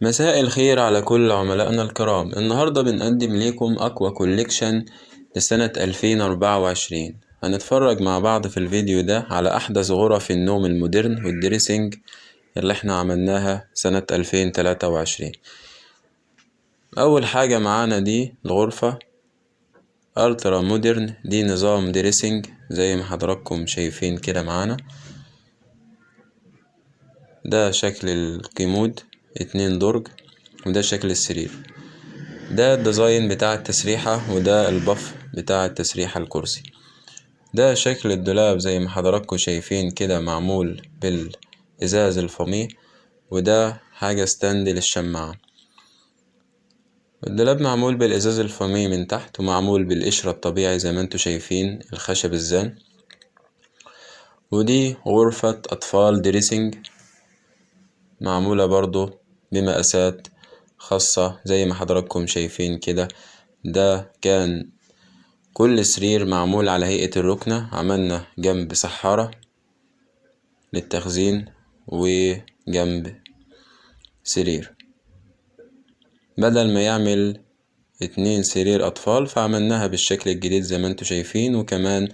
مساء الخير على كل عملائنا الكرام. النهاردة بنقدم لكم أقوى كوليكشن لسنة 2024. هنتفرج مع بعض في الفيديو ده على أحدث غرف النوم المودرن والدريسنج اللي احنا عملناها سنة 2023. أول حاجة معانا دي الغرفة ألترا مودرن، دي نظام دريسنج زي ما حضراتكم شايفين كده معانا. ده شكل الكيمود 2 درج، وده شكل السرير. ده الديزاين بتاع التسريحة، وده البف بتاع التسريحة الكرسي. ده شكل الدولاب زي ما حضراتكم شايفين كده، معمول بالإزاز الفومي، وده حاجة ستاند للشماعة. الدولاب معمول بالإزاز الفومي من تحت، ومعمول بالقشرة الطبيعي زي ما انتوا شايفين الخشب الزان. ودي غرفة أطفال دريسنج، معمولة برضو بمقاسات خاصة زي ما حضراتكم شايفين كده. ده كان كل سرير معمول على هيئة الركنة، عملنا جنب سحارة للتخزين وجنب سرير، بدل ما يعمل 2 سرير أطفال فعملناها بالشكل الجديد زي ما انتوا شايفين. وكمان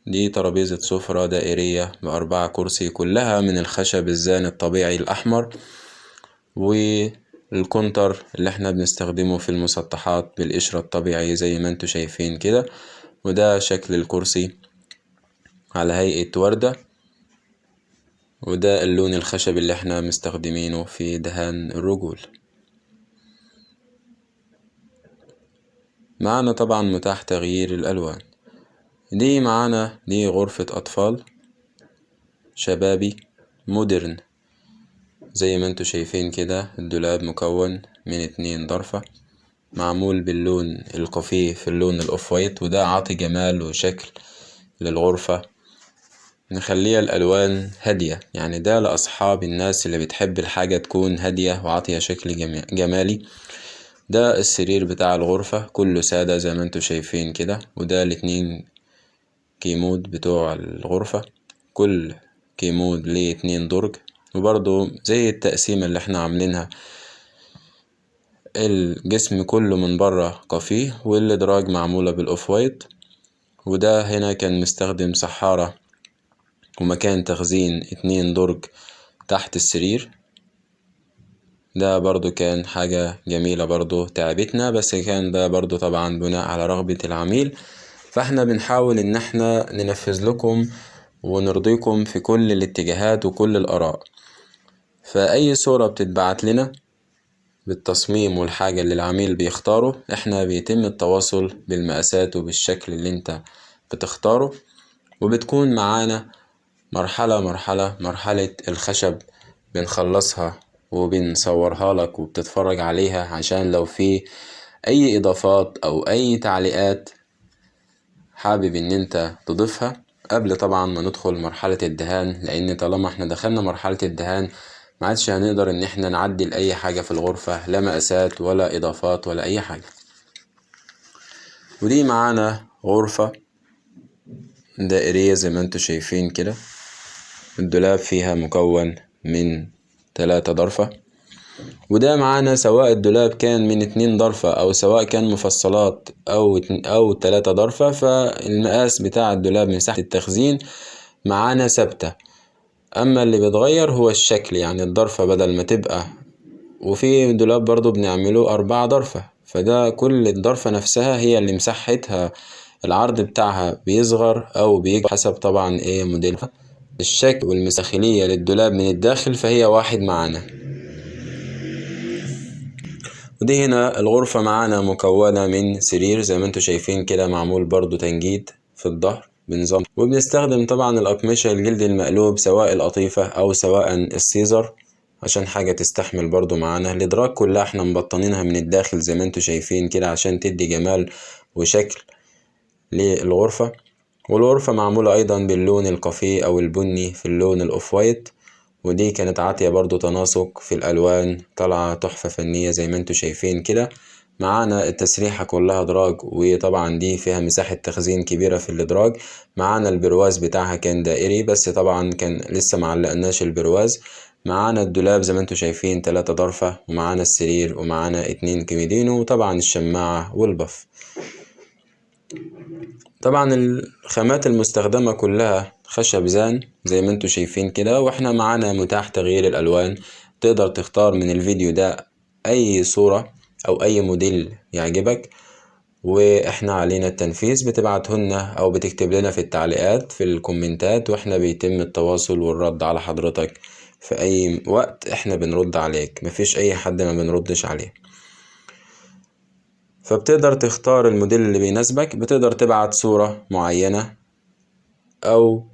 دي ترابيزة سفرة دائرية ب4 كرسي، كلها من الخشب الزان الطبيعي الأحمر، والكونتر اللي احنا بنستخدمه في المسطحات بالقشرة الطبيعي زي ما انتوا شايفين كده. وده شكل الكرسي على هيئة وردة، وده اللون الخشب اللي احنا مستخدمينه في دهان الرجول. معانا طبعا متاح تغيير الألوان. دي معانا دي غرفة أطفال شبابي مودرن زي ما انتوا شايفين كده. الدولاب مكون من 2 ضرفة، معمول باللون الكافيه في اللون الأوف وايت، وده عاطي جمال وشكل للغرفة. نخليها الألوان هادية، يعني ده لأصحاب الناس اللي بتحب الحاجة تكون هادية وعاطية شكل جمالي. ده السرير بتاع الغرفة كله سادة زي ما انتوا شايفين كده. وده ال2 كيمود بتوع الغرفة، كل كيمود ليه 2 درج، وبرضو زي التقسيمة اللي احنا عاملينها، الجسم كله من بره كافيه، والادراج معمولة بالاوف وايت. وده هنا كان مستخدم سحارة ومكان تخزين 2 درج تحت السرير. ده برضو كان حاجة جميلة برضو تعبتنا، بس كان ده برضو طبعا بناء على رغبة العميل، فاحنا بنحاول ان احنا ننفذ لكم ونرضيكم في كل الاتجاهات وكل الآراء. فأي صورة بتتبعت لنا بالتصميم والحاجة اللي العميل بيختاره، احنا بيتم التواصل بالمقاسات وبالشكل اللي انت بتختاره، وبتكون معانا مرحلة الخشب بنخلصها وبنصورها لك وبتتفرج عليها، عشان لو في اي اضافات او اي تعليقات حابب ان انت تضيفها قبل طبعا ما ندخل مرحلة الدهان. لان طالما احنا دخلنا مرحلة الدهان ما عادش هنقدر ان احنا نعدل اي حاجة في الغرفة، لا مقاسات ولا اضافات ولا اي حاجة. ودي معانا غرفة دائرية زي ما انتوا شايفين كده. الدولاب فيها مكون من 3 ضرفة، وده معانا سواء الدولاب كان من 2 ضرفة او سواء كان مفصلات او 3 ضرفة، فالمقاس بتاع الدولاب مساحة التخزين معانا ثابتة. اما اللي بيتغير هو الشكل، يعني الضرفة بدل ما تبقى، وفي دولاب برضو بنعمله 4 ضرفة، فده كل الضرفة نفسها هي اللي مساحتها العرض بتاعها بيصغر او بيكبر حسب طبعا ايه موديلها. الشكل والمساخيلية للدولاب من الداخل فهي واحد معانا. ودي هنا الغرفة معانا مكونة من سرير زي ما انتوا شايفين كده، معمول برضو تنجيد في الظهر بنظام، وبنستخدم طبعا الأقمشة الجلد المقلوب سواء القطيفة أو سواء السيزر عشان حاجة تستحمل برضو معانا. الإدراج كلها احنا مبطنينها من الداخل زي ما انتوا شايفين كده عشان تدي جمال وشكل للغرفة. والغرفة معمولة أيضا باللون الكافيه أو البني في اللون الأوف وايت، ودي كانت عاطية برضو تناسق في الألوان، طالعة تحفة فنية زي ما انتوا شايفين كده. معانا التسريحة كلها دراج، وطبعا دي فيها مساحة تخزين كبيرة في الادراج. معانا البرواز بتاعها كان دائري، بس طبعا كان لسه معلقناش البرواز. معانا الدولاب زي ما انتوا شايفين 3 ضرفة، ومعانا السرير، ومعانا 2 كوميدينو، وطبعا الشماعة والبف. طبعا الخامات المستخدمة كلها خشب زان زي ما انتوا شايفين كده. واحنا معانا متاح تغيير الالوان، تقدر تختار من الفيديو ده اي صورة او اي موديل يعجبك، واحنا علينا التنفيذ. بتبعته لنا او بتكتب لنا في التعليقات في الكومنتات، واحنا بيتم التواصل والرد على حضرتك في اي وقت. احنا بنرد عليك، مفيش اي حد ما بنردش عليه. فبتقدر تختار الموديل اللي بيناسبك، بتقدر تبعت صورة معينة، او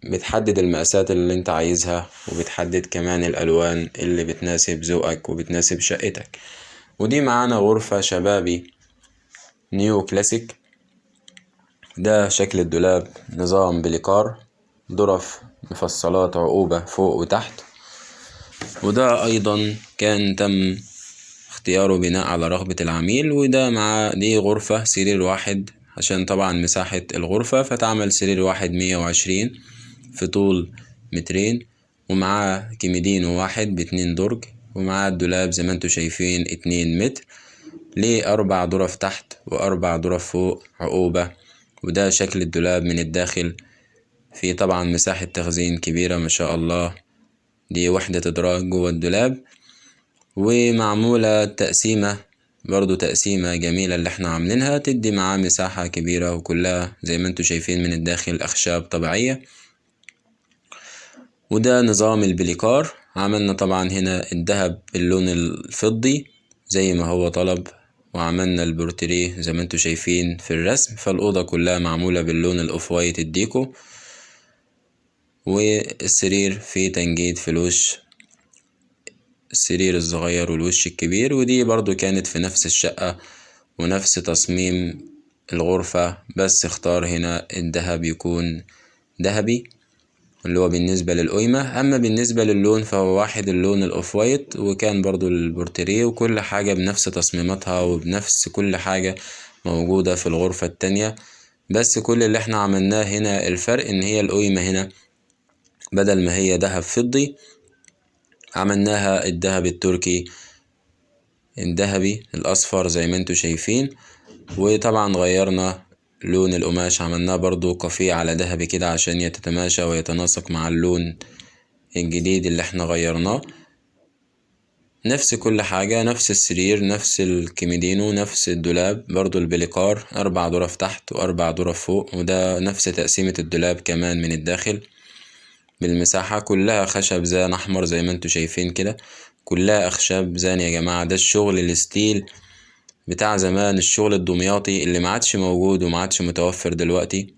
بتحدد المقاسات اللي انت عايزها، وبتحدد كمان الالوان اللي بتناسب ذوقك وبتناسب شقتك. ودي معانا غرفة شبابي نيو كلاسيك. ده شكل الدولاب، نظام بليكار، ظرف مفصلات عقوبة فوق وتحت. وده ايضا كان تم اختياره بناء على رغبة العميل. وده مع دي غرفة سرير واحد، عشان طبعا مساحة الغرفة، فتعمل سرير واحد 120 في طول 2 متر، ومعاه كيميدينو واحد ب2 درج، ومعاه الدولاب زي ما انتوا شايفين 2 متر، ليه 4 ظرف تحت و4 ظرف فوق عقوبة. وده شكل الدولاب من الداخل. في طبعا مساحة تخزين كبيرة ما شاء الله. دي وحدة إدراج جوه الدولاب، ومعمولة تقسيمة، برضو تقسيمة جميلة اللي احنا عاملينها، تدي معاه مساحة كبيرة، وكلها زي ما انتوا شايفين من الداخل أخشاب طبيعية. وده نظام البليكار. عملنا طبعا هنا الدهب باللون الفضي زي ما هو طلب، وعملنا البورتريه زي ما انتوا شايفين في الرسم. فالأوضة كلها معمولة باللون الأوف وايت الديكو. والسرير فيه تنجيد في الوش، السرير الصغير والوش الكبير. ودي برضو كانت في نفس الشقة ونفس تصميم الغرفة، بس اختار هنا الدهب يكون ذهبي اللي هو بالنسبة للقيمة. أما بالنسبة للون فهو واحد، اللون الأوف وايت، وكان برضو البورتريه، وكل حاجة بنفس تصميماتها وبنفس كل حاجة موجودة في الغرفة التانية. بس كل اللي احنا عملناه هنا الفرق ان هي القيمة هنا بدل ما هي دهب فضي عملناها الدهب التركي الذهبي الأصفر زي ما انتوا شايفين. وطبعا غيرنا لون القماش، عملناه برضو كافيه على ذهبي كده عشان يتتماشى ويتناسق مع اللون الجديد اللي احنا غيرناه. نفس كل حاجة، نفس السرير، نفس الكيميدينو، نفس الدولاب، برضو البليكار 4 ظرف تحت و4 ظرف فوق. وده نفس تقسيمة الدولاب كمان من الداخل بالمساحة. كلها خشب زان أحمر زي ما انتوا شايفين كده، كلها أخشاب زان يا جماعة. ده الشغل الستيل بتاع زمان، الشغل الدمياطي اللي معادش موجود ومعادش متوفر دلوقتي.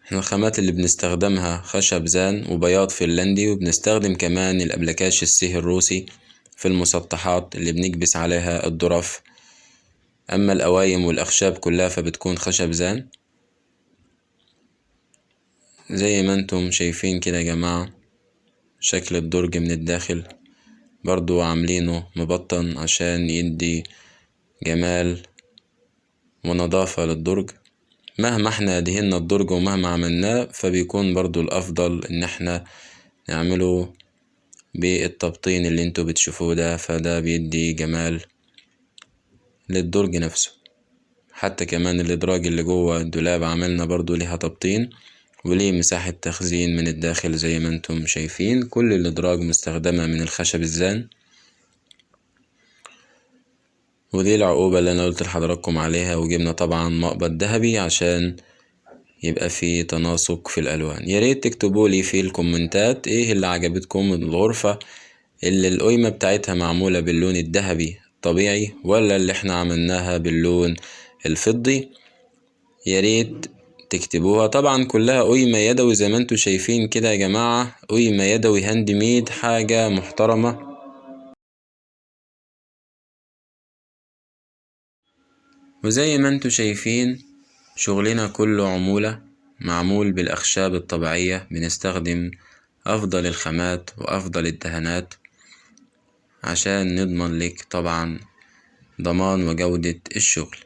احنا الخامات اللي بنستخدمها خشب زان وبياض فنلندي، وبنستخدم كمان الأبلكاش السيه الروسي في المسطحات اللي بنكبس عليها الظرف. أما القوايم والأخشاب كلها فبتكون خشب زان زي ما انتم شايفين كده يا جماعة. شكل الدرج من الداخل برضو عاملينه مبطن عشان يدي جمال ونظافة للدرج. مهما احنا دهنا الدرج ومهما عملناه فبيكون برضو الأفضل ان احنا نعمله بالتبطين اللي انتوا بتشوفوه ده، فده بيدي جمال للدرج نفسه. حتى كمان الإدراج اللي جوه الدولاب عملنا برضو ليها تبطين وليه مساحة تخزين من الداخل زي ما انتم شايفين. كل الإدراج مستخدمة من الخشب الزان. ودي العقوبة اللي انا قلت لحضراتكم عليها. وجبنا طبعا مقبض ذهبي عشان يبقى في تناسق في الالوان. يا ريت تكتبوا لي في الكومنتات ايه اللي عجبتكم من الغرفة، اللي القيمة بتاعتها معمولة باللون الذهبي طبيعي ولا اللي احنا عملناها باللون الفضي. يا ريت تكتبوها. طبعا كلها قيمة يدوي زي ما انتوا شايفين كده يا جماعة، قيمة يدوي هاند ميد، حاجة محترمة. وزي ما انتوا شايفين شغلنا كله عمولة، معمول بالأخشاب الطبيعية. بنستخدم أفضل الخامات وأفضل الدهانات عشان نضمن لك طبعا ضمان وجودة الشغل.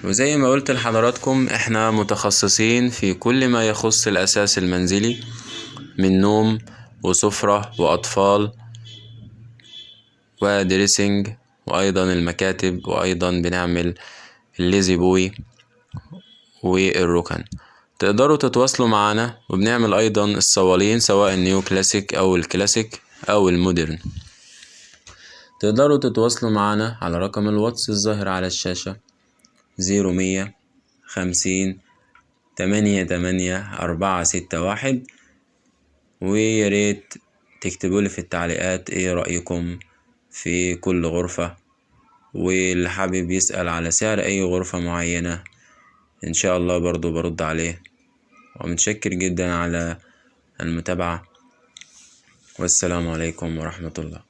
وزي ما قلت لحضراتكم احنا متخصصين في كل ما يخص الأساس المنزلي من نوم وسفرة وأطفال ودريسنج، وأيضا المكاتب، وأيضا بنعمل الليزي بوي والركن. تقدروا تتواصلوا معنا، وبنعمل أيضا الصوالين سواء النيو كلاسيك أو الكلاسيك أو المودرن. تقدروا تتواصلوا معنا على رقم الواتس الظاهر على الشاشة 0150 88 461. وياريت تكتبولي في التعليقات ايه رأيكم في كل غرفة، واللي حابب يسأل على سعر اي غرفة معينة ان شاء الله برضو برد عليه. ومتشكر جدا على المتابعة، والسلام عليكم ورحمة الله.